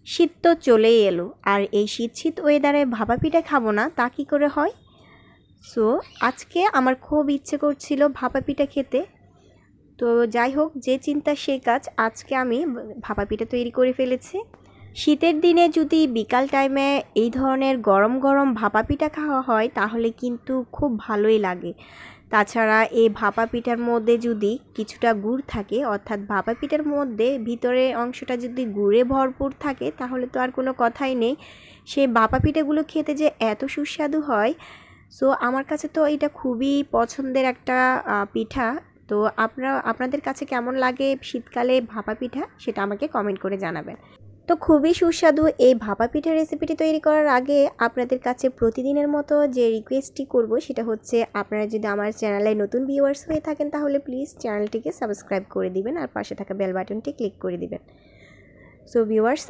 শীত তো চলেই এলো, আর এই শীত ওয়েদারে ভাপা পিঠা খাবো না তা কী করে হয়? সো আজকে আমার খুব ইচ্ছে করছিল ভাপা পিঠা খেতে। তো যাই হোক, যে চিন্তা সেই কাজ, আজকে আমি ভাপা পিঠা তৈরি করে ফেলেছি। শীতের দিনে যদি বিকাল টাইমে এই ধরনের গরম গরম ভাপা পিঠা খাওয়া হয় তাহলে কিন্তু খুব ভালোই লাগে। তাছাড়া এই ভাপা পিঠার মধ্যে যদি কিছুটা গুড় থাকে, অর্থাৎ ভাপা পিঠার মধ্যে ভিতরের অংশটা যদি গুড়ে ভরপুর থাকে তাহলে তো আর কোনো কথাই নেই। সেই ভাপা পিঠাগুলো খেতে যে এত সুস্বাদু হয়। সো আমার কাছে তো এটা খুবই পছন্দের একটা পিঠা। তো আপনাদের কাছে কেমন লাগে শীতকালে ভাপা পিঠা সেটা আমাকে কমেন্ট করে জানাবেন। তো খুবই সুস্বাদু এই ভাপা পিঠার রেসিপিটি তৈরি করার আগে আপনাদের কাছে প্রতিদিনের মতো যে রিকোয়েস্টটি করব সেটা হচ্ছে, আপনারা যদি আমার চ্যানেলে নতুন ভিউয়ার্স হয়ে থাকেন তাহলে প্লিজ চ্যানেলটিকে সাবস্ক্রাইব করে দিবেন আর পাশে থাকা বেল বাটনটি ক্লিক করে দিবেন। সো ভিউয়ার্স,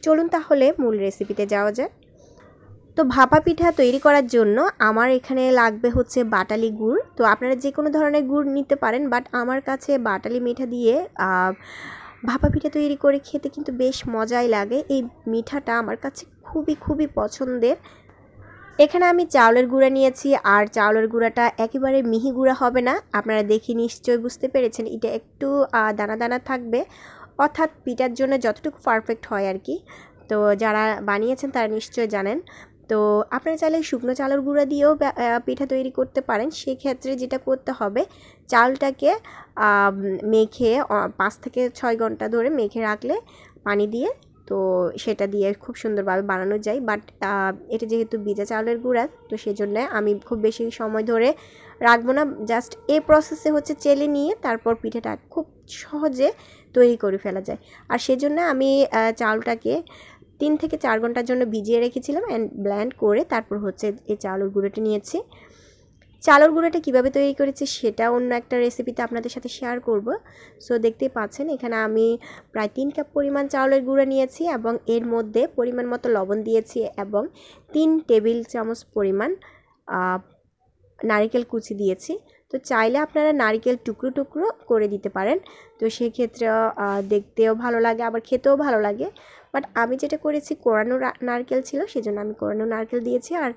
চলুন তাহলে মূল রেসিপিতে যাওয়া যায়। তো ভাপা পিঠা তৈরি করার জন্য আমার এখানে লাগবে হচ্ছে বাটালি গুড়। তো আপনারা যে কোনো ধরনের গুড় নিতে পারেন, বাট আমার কাছে বাটালি মিঠা দিয়ে ভাপা পিঠা তৈরি করে খেতে কিন্তু বেশ মজাই লাগে। এই মিঠাটা আমার কাছে খুবই পছন্দের। এখানে আমি চাউলের গুঁড়া নিয়েছি, আর চাউলের গুঁড়াটা একেবারে মিহি গুঁড়া হবে না। আপনারা দেখে নিশ্চয়ই বুঝতে পেরেছেন, এটা একটু দানা দানা থাকবে, অর্থাৎ পিঠার জন্য যতটুকু পারফেক্ট হয় আর কি। তো যারা বানিয়েছেন তারা নিশ্চয় জানেন। তো আপনারা চাইলে শুকনো চালের গুঁড়া দিয়েও পিঠা তৈরি করতে পারেন। সেক্ষেত্রে যেটা করতে হবে, চালটাকে মেখে 5 থেকে 6 ঘন্টা ধরে মেখে রাখলে পানি দিয়ে, তো সেটা দিয়ে খুব সুন্দরভাবে বানানো যায়। বাট এটা যেহেতু ভিজা চাউলের গুঁড়া, তো সেজন্য আমি খুব বেশি সময় ধরে রাখবো না। জাস্ট এই প্রসেসে হচ্ছে চেলে নিয়ে তারপর পিঠাটা খুব সহজে তৈরি করে ফেলা যায়। আর সেজন্য আমি চাউলটাকে 3 থেকে 4 ঘন্টার জন্য ভিজিয়ে রেখেছিলাম অ্যান্ড ব্লেন্ড করে তারপর হচ্ছে এই চাউলের গুঁড়োটা নিয়েছি। চালের গুঁড়োটা কীভাবে তৈরি করেছি সেটা অন্য একটা রেসিপিতে আপনাদের সাথে শেয়ার করব। সো দেখতেই পাচ্ছেন এখানে আমি প্রায় 3 কাপ পরিমাণ চাউলের গুঁড়ো নিয়েছি এবং এর মধ্যে পরিমাণ মতো লবণ দিয়েছি এবং 3 টেবিল চামচ পরিমাণ নারকেল কুচি দিয়েছি। তো চাইলে আপনারা নারকেল টুকরো টুকরো করে দিতে পারেন, তো সেক্ষেত্রে দেখতেও ভালো লাগে আবার খেতেও ভালো লাগে। বাট আমি যেটা করেছি কোরানো নারকেল ছিল, সেজন্য আমি কোরানো নারকেল দিয়েছি। আর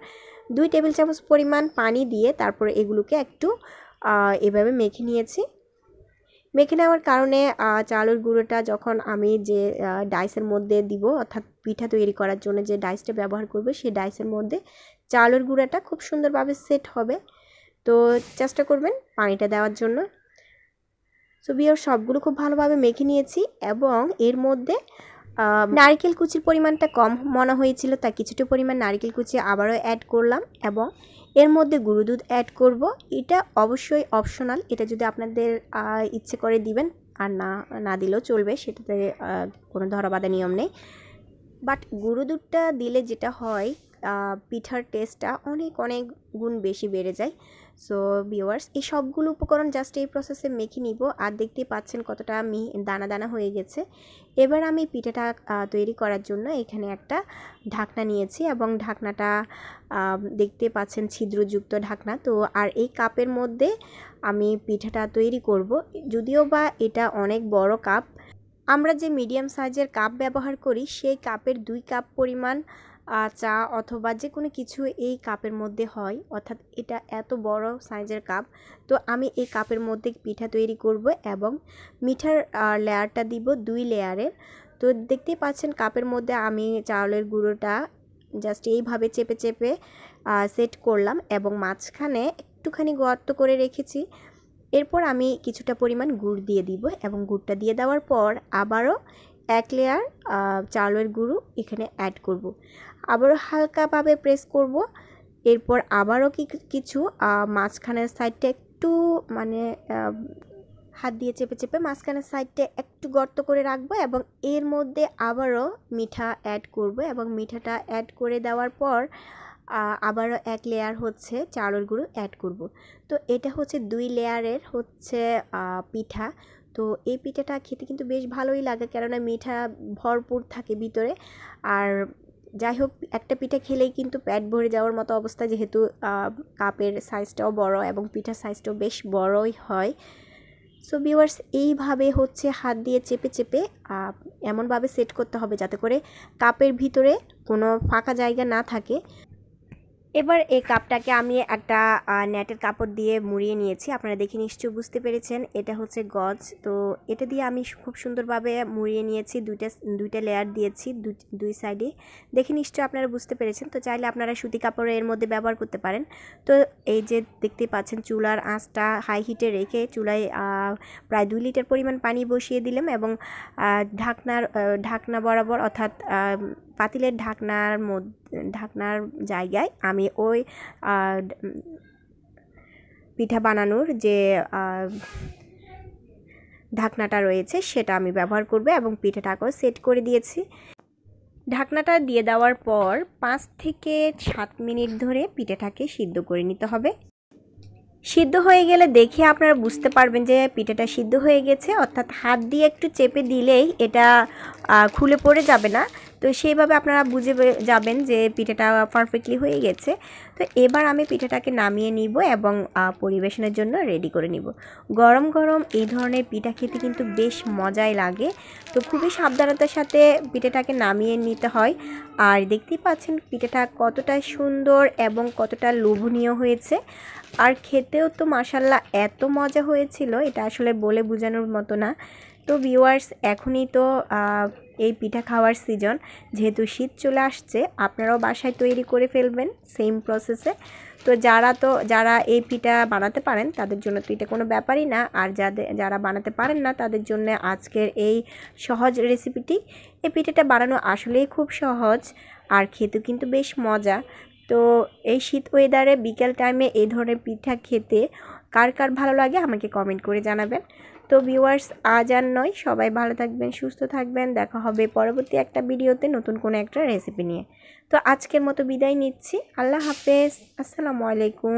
2 টেবিল চামচ পরিমাণ পানি দিয়ে তারপর এগুলোকে একটু এভাবে মেখে নিয়েছি। মেখে নেওয়ার কারণে চালের গুঁড়োটা যখন আমি যে ডাইসের মধ্যে দিব, অর্থাৎ পিঠা তৈরি করার জন্য যে ডাইসটা ব্যবহার করব, সেই ডাইসের মধ্যে চালের গুঁড়োটা খুব সুন্দরভাবে সেট হবে। তো চেষ্টা করবেন পানিটা দেওয়ার জন্য। সো বিয়ার সবগুলো খুব ভালোভাবে মেখে নিয়েছি এবং এর মধ্যে নারকেল কুচির পরিমাণটা কম মনে হয়েছিল, তাই কিছুটা পরিমাণ নারকেল কুচি আবারও অ্যাড করলাম এবং এর মধ্যে গুঁড়ো দুধ অ্যাড করব। এটা অবশ্যই অপশনাল, এটা যদি আপনাদের ইচ্ছে করে দিবেন, আর না দিলেও চলবে, সেটাতে কোনো ধরাবাঁধা নিয়ম নেই। বাট গুঁড়ো দুধটা দিলে যেটা হয়, পিঠার টেস্টটা অনেক গুণ বেশি বেড়ে যায়। সো ভিউয়ার্স, এই সবগুলো উপকরণ জাস্ট এই প্রসেসে মেখে নিব। আর দেখতেই পাচ্ছেন কতটা দানা দানা হয়ে গেছে। এবার আমি পিঠাটা তৈরি করার জন্য এখানে একটা ঢাকনা নিয়েছি এবং ঢাকনাটা দেখতে পাচ্ছেন ছিদ্রযুক্ত ঢাকনা। তো আর এই কাপের মধ্যে আমি পিঠাটা তৈরি করব। যদিও বা এটা অনেক বড় কাপ, আমরা যে মিডিয়াম সাইজের কাপ ব্যবহার করি সেই কাপের 2 কাপ পরিমাণ চা অথবা যে কোনো কিছু এই কাপের মধ্যে হয়, অর্থাৎ এটা এত বড় সাইজের কাপ। তো আমি এই কাপের মধ্যে পিঠা তৈরি করব এবং মিঠার লেয়ারটা দিব 2 লেয়ারের। তো দেখতেই পাচ্ছেন কাপের মধ্যে আমি চাউলের গুঁড়োটা জাস্ট এইভাবে চেপে চেপে সেট করলাম এবং মাঝখানে একটুখানি গর্ত করে রেখেছি। এরপর আমি কিছুটা পরিমাণ গুড় দিয়ে দিব এবং গুড়টা দিয়ে দেওয়ার পর আবারও 1 লেয়ার চাউলের গুঁড়ো এখানে অ্যাড করব। আবারও হালকাভাবে প্রেস করব। এরপর আবারও কিছু মাঝখানের সাইডটা একটু হাত দিয়ে চেপে চেপে মাঝখানের সাইডটা একটু গর্ত করে রাখবো এবং এর মধ্যে আবারও মিঠা অ্যাড করব এবং মিঠাটা অ্যাড করে দেওয়ার পর আবারও 1 লেয়ার হচ্ছে চাউলের গুঁড়ো অ্যাড করব। তো এটা হচ্ছে 2 লেয়ারের হচ্ছে পিঠা। তো এই পিঠাটা খেতে কিন্তু বেশ ভালোই লাগে, কেননা মিঠা ভরপুর থাকে ভিতরে। আর যাই হোক, একটা পিঠা খেলেই কিন্তু পেট ভরে যাওয়ার মতো অবস্থা, যেহেতু কাপের সাইজটাও বড় এবং পিঠার সাইজটাও বেশ বড়ই হয়। সো ভিউয়ার্স এইভাবে হচ্ছে হাত দিয়ে চেপে চেপে এমনভাবে সেট করতে হবে যাতে করে কাপের ভিতরে কোনো ফাঁকা জায়গা না থাকে। এবার এই কাপটাকে আমি একটা নেটের কাপড় দিয়ে মুড়িয়ে নিয়েছি। আপনারা দেখে নিশ্চয়ই বুঝতে পেরেছেন এটা হচ্ছে গজ। তো এটা দিয়ে আমি খুব সুন্দরভাবে মুড়িয়ে নিয়েছি, দুইটা লেয়ার দিয়েছি দুই সাইডে। দেখে নিশ্চয়ই আপনারা বুঝতে পেরেছেন। তো চাইলে আপনারা সুতি কাপড় এর মধ্যে ব্যবহার করতে পারেন। তো এই যে দেখতে পাচ্ছেন চুলার আঁচটা হাই হিটে রেখে চুলায় প্রায় 2 লিটার পরিমাণ পানি বসিয়ে দিলাম এবং ঢাকনা বরাবর অর্থাৎ পাতিলের ঢাকনার জায়গায় আমি ওই পিঠা বানানোর যে ঢাকনাটা রয়েছে সেটা আমি ব্যবহার করব এবং পিঠাটাকেও সেট করে দিয়েছি। ঢাকনাটা দিয়ে দেওয়ার পর 5 থেকে 7 মিনিট ধরে পিঠাটাকে সিদ্ধ করে নিতে হবে। সিদ্ধ হয়ে গেলে দেখে আপনারা বুঝতে পারবেন যে পিঠাটা সিদ্ধ হয়ে গেছে, অর্থাৎ হাত দিয়ে একটু চেপে দিলেই এটা খুলে পড়ে যাবে না। তো সেইভাবে আপনারা বুঝে যাবেন যে পিঠাটা পারফেক্টলি হয়ে গেছে। তো এবার আমি পিঠাটাকে নামিয়ে নিব এবং পরিবেশনের জন্য রেডি করে নিব। গরম গরম এই ধরনের পিঠা খেতে কিন্তু বেশ মজাই লাগে। তো খুবই সাবধানতার সাথে পিঠাটাকে নামিয়ে নিতে হয়। আর দেখতেই পাচ্ছেন পিঠাটা কতটা সুন্দর এবং কতটা লোভনীয় হয়েছে। আর খেতেও তো মাশাআল্লাহ এত মজা হয়েছিল, এটা আসলে বলে বোঝানোর মতো না। তো ভিউয়ার্স এখনই তো এই পিঠা খাওয়ার সিজন, যেহেতু শীত চলে আসছে আপনারাও বাসায় তৈরি করে ফেলবেন সেম প্রসেসে। তো যারা এই পিঠা বানাতে পারেন তাদের জন্য তো এটা কোনো ব্যাপারই না, আর যারা বানাতে পারেন না তাদের জন্য আজকের এই সহজ রেসিপিটি। এই পিঠাটা বানানো আসলেই খুব সহজ আর খেতেও কিন্তু বেশ মজা। তো এই শীত ওয়েদারে বিকেল টাইমে এই ধরনের পিঠা খেতে কার কার ভালো লাগে আমাকে কমেন্ট করে জানাবেন। তো ভিউয়ার্স আজ আর নয়, সবাই ভালো থাকবেন, সুস্থ থাকবেন। দেখা হবে পরবর্তী একটা ভিডিওতে নতুন কোনো একটা রেসিপি নিয়ে। তো আজকের মতো বিদায় নিচ্ছি। আল্লাহ হাফেজ, আসসালামু আলাইকুম।